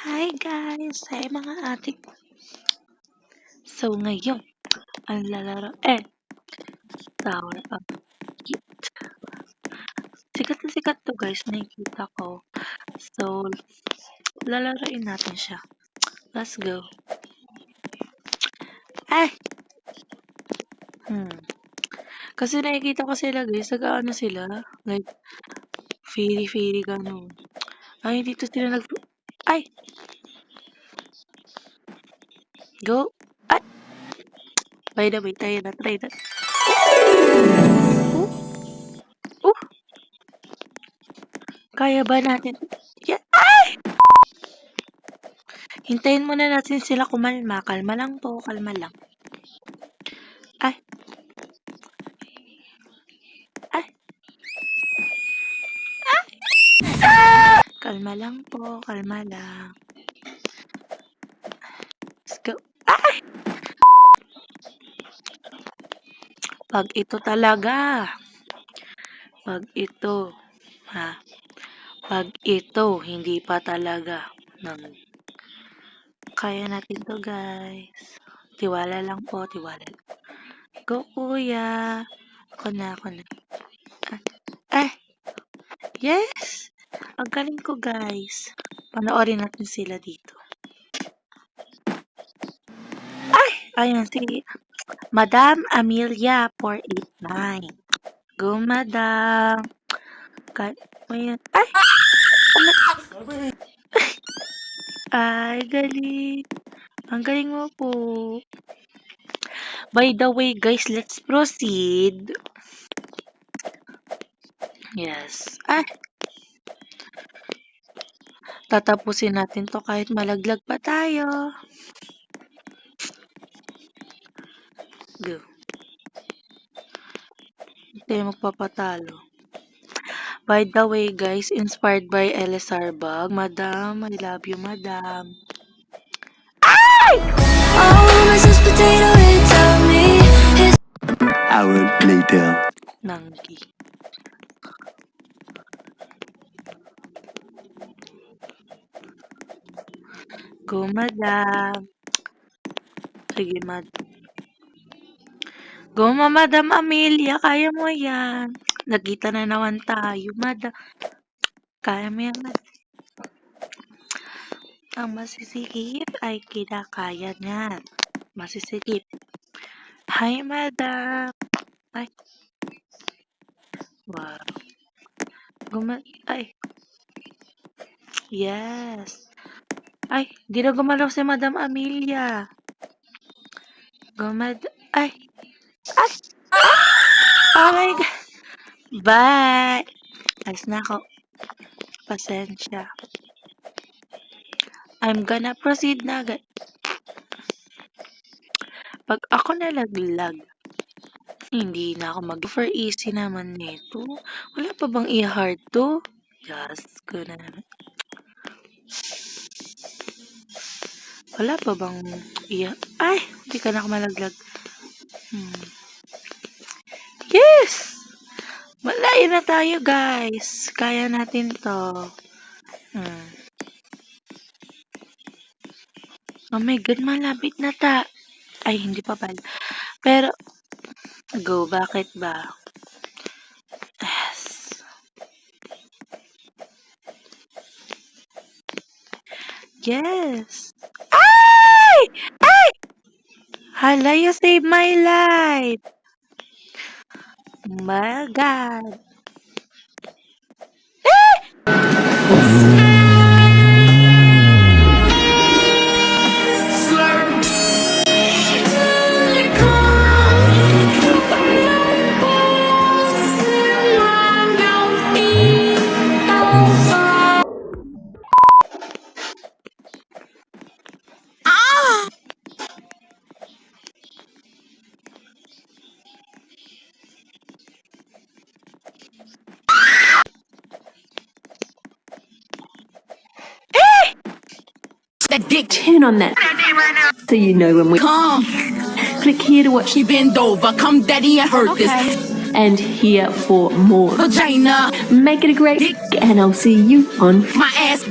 Hi guys! Hi mga atik. So ngayon, ang lalaro Tower of Heat. Sikat na sikat to guys, nakikita ko. So, lalaroin natin siya. Let's go. Ay! Kasi nakikita ko sila guys, nag-ano sila? Like, fairy ganun. Ay, dito sila Ay! Go! Ay! By the way, try na. Oh! Kaya ba natin? Yeah. Ay! Hintayin muna natin sila kumalma. Kalma lang po, kalma lang. Ay! Ay! Kalma lang po, kalma lang. Let's go. Ay! Pag ito talaga. Pag ito, ha? Pag ito, hindi pa talaga. Kaya natin to guys. Tiwala lang po, tiwala. Go kuya. Ako na. Ay! Yes! Ang galing ko guys. Panoorin natin sila dito. Ay! Ayun, sige. Madam Amelia 489. Go, madam. Ayan. Ay! Ay, galing. Ang galing mo po. By the way, guys, let's proceed. Yes. Ay! Tatapusin natin to kahit malaglag pa tayo. Go. Hindi tayo magpapatalo. By the way, guys, inspired by LSR Bag. Madam, I love you, madam. Ay! Hour later. Nanggi. Go, madam. Sige, madam. Go, madam Amelia. Kaya mo yan. Nagkita na naman tayo, madam. Kaya mo yan, madam. Ang masisikip ay kinakaya niyan. Masisikip. Hi, madam. Ay. Wow. Ay. Yes. Ay, di na gumalaw si Madam Amelia. Ay. Ay. Oh my God. Bye. Alis na ako. Pasensya. I'm gonna proceed na agad. Pag ako nalaglag, hindi na ako for easy naman nito. Wala pa bang i-hard to? Yes, ko na naman. Wala pa bang Ay, hindi ka na ako malaglag. Yes! Malayo na tayo, guys. Kaya natin to. Oh my God, malapit na Ay, hindi pa pala. Pero, go, bakit ba? Yes. Yes. Ay! Ay! Hala, you saved my life. My God. That dick 10 on that. So you know when we come. Click here to watch you bend over. Come daddy, I heard this. And here for more. Vagina. Make it a great dick. And I'll see you on my ass.